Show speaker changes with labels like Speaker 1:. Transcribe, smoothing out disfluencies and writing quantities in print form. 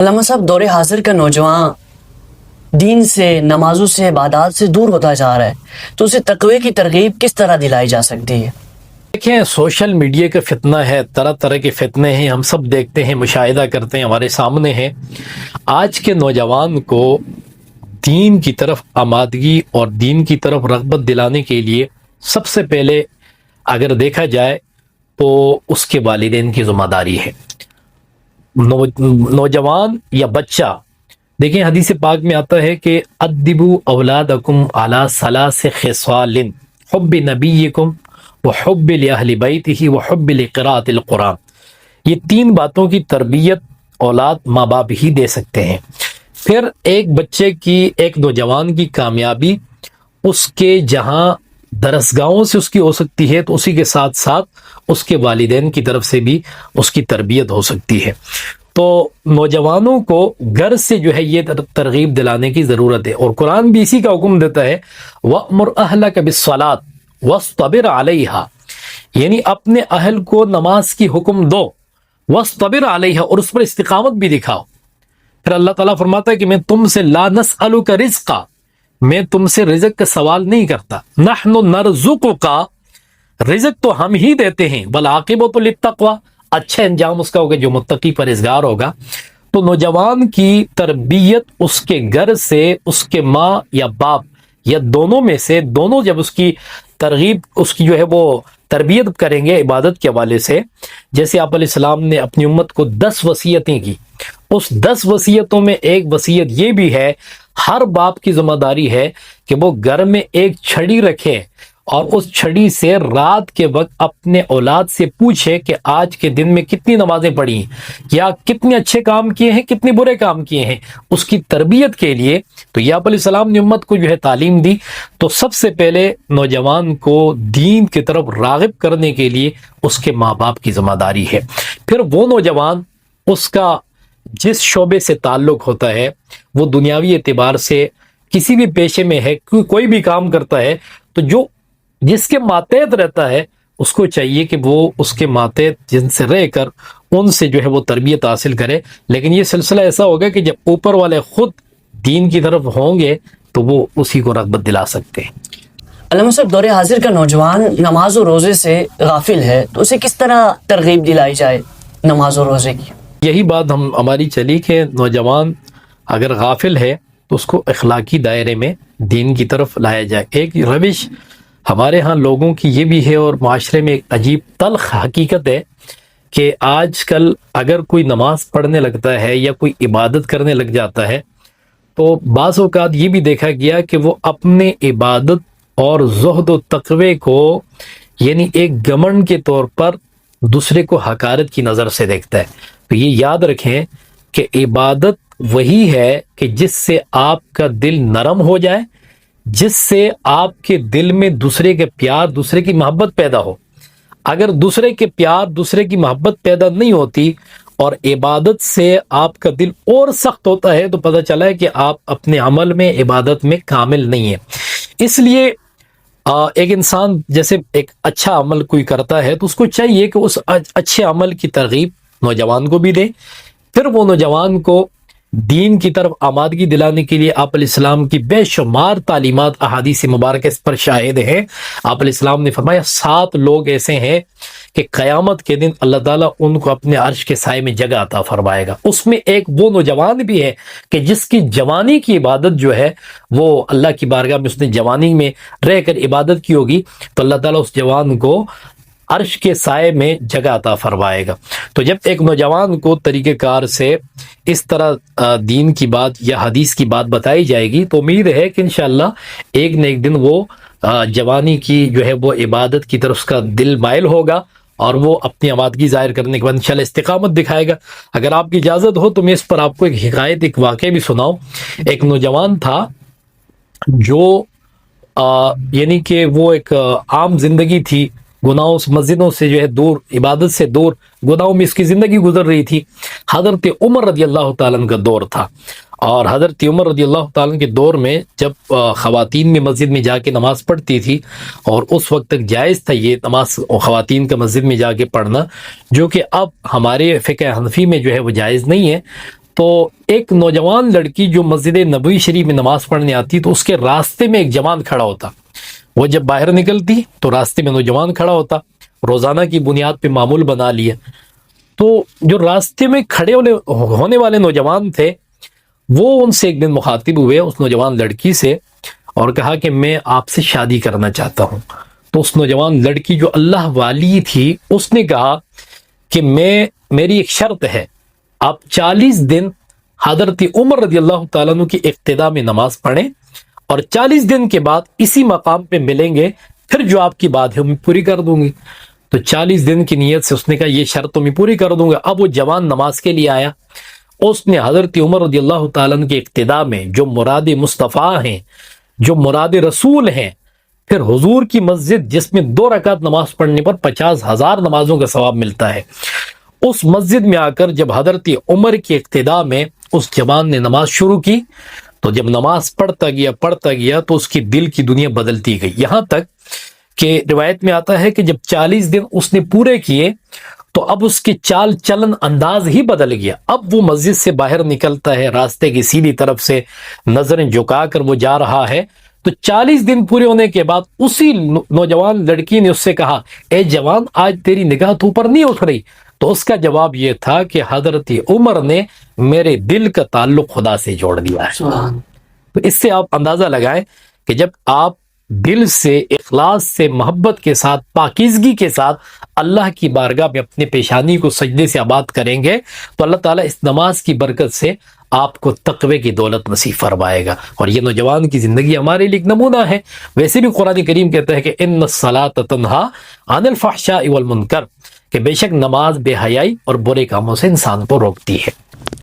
Speaker 1: علامہ صاحب، دور حاضر کا نوجوان دین سے، نمازوں سے، عبادات سے دور ہوتا جا رہا ہے، تو اسے تقوی کی ترغیب کس طرح دلائی جا سکتی ہے؟
Speaker 2: دیکھیں، سوشل میڈیا کا فتنہ ہے، طرح طرح کے فتنے ہیں، ہم سب دیکھتے ہیں، مشاہدہ کرتے ہیں، ہمارے سامنے ہیں۔ آج کے نوجوان کو دین کی طرف آمادگی اور دین کی طرف رغبت دلانے کے لیے سب سے پہلے اگر دیکھا جائے تو اس کے والدین کی ذمہ داری ہے۔ نوجوان یا بچہ، دیکھیں حدیث پاک میں آتا ہے کہ ادبوا اولادکم علی ثلاث خصال حب نبیکم وحب لاہل بیتہ وحب لقراءۃ القرآن۔ یہ تین باتوں کی تربیت اولاد ماں باپ ہی دے سکتے ہیں۔ پھر ایک بچے کی، ایک نوجوان کی کامیابی اس کے جہاں درسگاہوں سے اس کی ہو سکتی ہے، تو اسی کے ساتھ ساتھ اس کے والدین کی طرف سے بھی اس کی تربیت ہو سکتی ہے۔ تو نوجوانوں کو گھر سے جو ہے یہ ترغیب دلانے کی ضرورت ہے، اور قرآن بھی اسی کا حکم دیتا ہے وَأْمُرْ أَهْلَكَ بِالصَّلَاةِ وَاصْطَبِرْ عَلَيْهَا، یعنی اپنے اہل کو نماز کی حکم دو، وَاصْطَبِرْ عَلَيْهَا، اور اس پر استقامت بھی دکھاؤ۔ پھر اللہ تعالیٰ فرماتا ہے کہ میں تم سے لا نسألک رزقا، میں تم سے رزق کا سوال نہیں کرتا، نحن نرزقک، رزق تو ہم ہی دیتے ہیں، والعاقبۃ للتقوی، اچھا انجام اس کا ہوگا جو متقی پرہیزگار ہوگا۔ تو نوجوان کی تربیت اس کے گھر سے، اس کے ماں یا باپ یا دونوں میں سے دونوں جب اس کی ترغیب، اس کی جو ہے وہ تربیت کریں گے عبادت کے حوالے سے، جیسے آپ علیہ السلام نے اپنی امت کو 10 وصیتیں کی، اس 10 وصیتوں میں ایک وصیت یہ بھی ہے، ہر باپ کی ذمہ داری ہے کہ وہ گھر میں ایک چھڑی رکھے، اور اس چھڑی سے رات کے وقت اپنے اولاد سے پوچھے کہ آج کے دن میں کتنی نمازیں پڑھی ہیں، یا کتنے اچھے کام کیے ہیں، کتنے برے کام کیے ہیں، اس کی تربیت کے لیے۔ تو یہ آپ علیہ السلام نے امت کو جو ہے تعلیم دی۔ تو سب سے پہلے نوجوان کو دین کی طرف راغب کرنے کے لیے اس کے ماں باپ کی ذمہ داری ہے۔ پھر وہ نوجوان، اس کا جس شعبے سے تعلق ہوتا ہے، وہ دنیاوی اعتبار سے کسی بھی پیشے میں ہے، کوئی بھی کام کرتا ہے، تو جس کے ماتحت رہتا ہے اس کو چاہیے کہ وہ اس کے ماتحت جن سے رہ کر ان سے جو ہے وہ تربیت حاصل کرے۔ لیکن یہ سلسلہ ایسا ہوگا کہ جب اوپر والے خود دین کی طرف ہوں گے تو وہ اسی کو رغبت دلا سکتے ہیں۔
Speaker 1: علامہ صاحب، دور حاضر کا نوجوان نماز و روزے سے غافل ہے، تو اسے کس طرح ترغیب دلائی جائے نماز و روزے کی؟
Speaker 2: یہی بات ہماری چلی کہ نوجوان اگر غافل ہے تو اس کو اخلاقی دائرے میں دین کی طرف لایا جائے۔ ایک روش ہمارے ہاں لوگوں کی یہ بھی ہے، اور معاشرے میں ایک عجیب تلخ حقیقت ہے کہ آج کل اگر کوئی نماز پڑھنے لگتا ہے یا کوئی عبادت کرنے لگ جاتا ہے، تو بعض اوقات یہ بھی دیکھا گیا کہ وہ اپنے عبادت اور زہد و تقوی کو یعنی ایک گھمنڈ کے طور پر دوسرے کو حقارت کی نظر سے دیکھتا ہے۔ تو یہ یاد رکھیں کہ عبادت وہی ہے کہ جس سے آپ کا دل نرم ہو جائے، جس سے آپ کے دل میں دوسرے کے پیار، دوسرے کی محبت پیدا ہو۔ اگر دوسرے کے پیار، دوسرے کی محبت پیدا نہیں ہوتی اور عبادت سے آپ کا دل اور سخت ہوتا ہے، تو پتہ چلا ہے کہ آپ اپنے عمل میں، عبادت میں کامل نہیں ہیں۔ اس لیے ایک انسان جیسے ایک اچھا عمل کوئی کرتا ہے تو اس کو چاہیے کہ اس اچھے عمل کی ترغیب نوجوان کو بھی دے۔ پھر وہ نوجوان کو دین کی طرف آمادگی دلانے کے لیے آپ علیہ السلام کی بے شمار تعلیمات، احادیث مبارکہ اس پر شاہد ہیں۔ آپ علیہ السلام نے فرمایا 7 لوگ ایسے ہیں کہ قیامت کے دن اللہ تعالیٰ ان کو اپنے عرش کے سائے میں جگہ عطا فرمائے گا۔ اس میں ایک وہ نوجوان بھی ہے کہ جس کی جوانی کی عبادت جو ہے وہ اللہ کی بارگاہ میں اس نے جوانی میں رہ کر عبادت کی ہوگی، تو اللہ تعالیٰ اس جوان کو عرش کے سائے میں جگہ عطا فرمائے گا۔ تو جب ایک نوجوان کو طریقہ کار سے اس طرح دین کی بات یا حدیث کی بات بتائی جائے گی، تو امید ہے کہ انشاءاللہ ایک نہ ایک دن وہ جوانی کی جو ہے وہ عبادت کی طرف اس کا دل مائل ہوگا، اور وہ اپنی آمادگی ظاہر کرنے کے بعد انشاءاللہ استقامت دکھائے گا۔ اگر آپ کی اجازت ہو تو میں اس پر آپ کو ایک حکایت، ایک واقعہ بھی سناؤں۔ ایک نوجوان تھا جو یعنی کہ وہ ایک عام زندگی تھی، گناہوں سے، مسجدوں سے جو ہے دور، عبادت سے دور، گناہوں میں اس کی زندگی گزر رہی تھی۔ حضرت عمر رضی اللہ تعالیٰ عنہ کا دور تھا، اور حضرت عمر رضی اللہ تعالیٰ عنہ کے دور میں جب خواتین میں مسجد میں جا کے نماز پڑھتی تھی، اور اس وقت تک جائز تھا یہ نماز خواتین کا مسجد میں جا کے پڑھنا، جو کہ اب ہمارے فقہ حنفی میں جو ہے وہ جائز نہیں ہے، تو ایک نوجوان لڑکی جو مسجد نبوی شریف میں نماز پڑھنے آتی تو اس کے راستے میں ایک جوان کھڑا ہوتا. وہ جب باہر نکلتی تو راستے میں نوجوان کھڑا ہوتا. روزانہ کی بنیاد پہ معمول بنا لیا. تو جو راستے میں کھڑے ہونے والے نوجوان تھے وہ ان سے ایک دن مخاطب ہوئے اس نوجوان لڑکی سے اور کہا کہ میں آپ سے شادی کرنا چاہتا ہوں. تو اس نوجوان لڑکی جو اللہ والی تھی اس نے کہا کہ میری ایک شرط ہے, آپ 40 دن حضرت عمر رضی اللہ تعالیٰ عنہ کی اقتداء میں نماز پڑھیں اور 40 دن کے بعد اسی مقام پہ ملیں گے, پھر جو آپ کی بات ہے میں پوری کر دوں گی. تو 40 دن کی نیت سے اس نے کہا یہ شرط تو میں پوری کر دوں گا. اب وہ جوان نماز کے لیے آیا, اس نے حضرت عمر رضی اللہ تعالیٰ عنہ کی اقتداء میں جو مراد مصطفیٰ ہیں, جو مراد رسول ہیں, پھر حضور کی مسجد جس میں 2 رکعت نماز پڑھنے پر 50,000 نمازوں کا ثواب ملتا ہے, اس مسجد میں آ کر جب حضرت عمر کی اقتداء میں اس جوان نے نماز شروع کی تو جب نماز پڑھتا گیا تو اس کی دل کی دنیا بدلتی گئی. یہاں تک کہ روایت میں آتا ہے کہ جب 40 دن اس نے پورے کیے تو اب اس کی چال چلن انداز ہی بدل گیا. اب وہ مسجد سے باہر نکلتا ہے, راستے کی سیدھی طرف سے نظریں جھکا کر وہ جا رہا ہے. تو 40 دن پورے ہونے کے بعد اسی نوجوان لڑکی نے اس سے کہا اے جوان آج تیری نگاہ تو اوپر نہیں اٹھ رہی. تو اس کا جواب یہ تھا کہ حضرت عمر نے میرے دل کا تعلق خدا سے جوڑ دیا ہے. تو اس سے آپ اندازہ لگائیں کہ جب آپ دل سے, اخلاص سے, محبت کے ساتھ, پاکیزگی کے ساتھ اللہ کی بارگاہ میں اپنے پیشانی کو سجدے سے آباد کریں گے تو اللہ تعالیٰ اس نماز کی برکت سے آپ کو تقوی کی دولت نصیب فرمائے گا. اور یہ نوجوان کی زندگی ہمارے لیے ایک نمونہ ہے. ویسے بھی قرآن کریم کہتا ہے کہ ان الصلاۃ تنہا عن الفحشاء والمنکر, کہ بے شک نماز بے حیائی اور برے کاموں سے انسان کو روکتی ہے.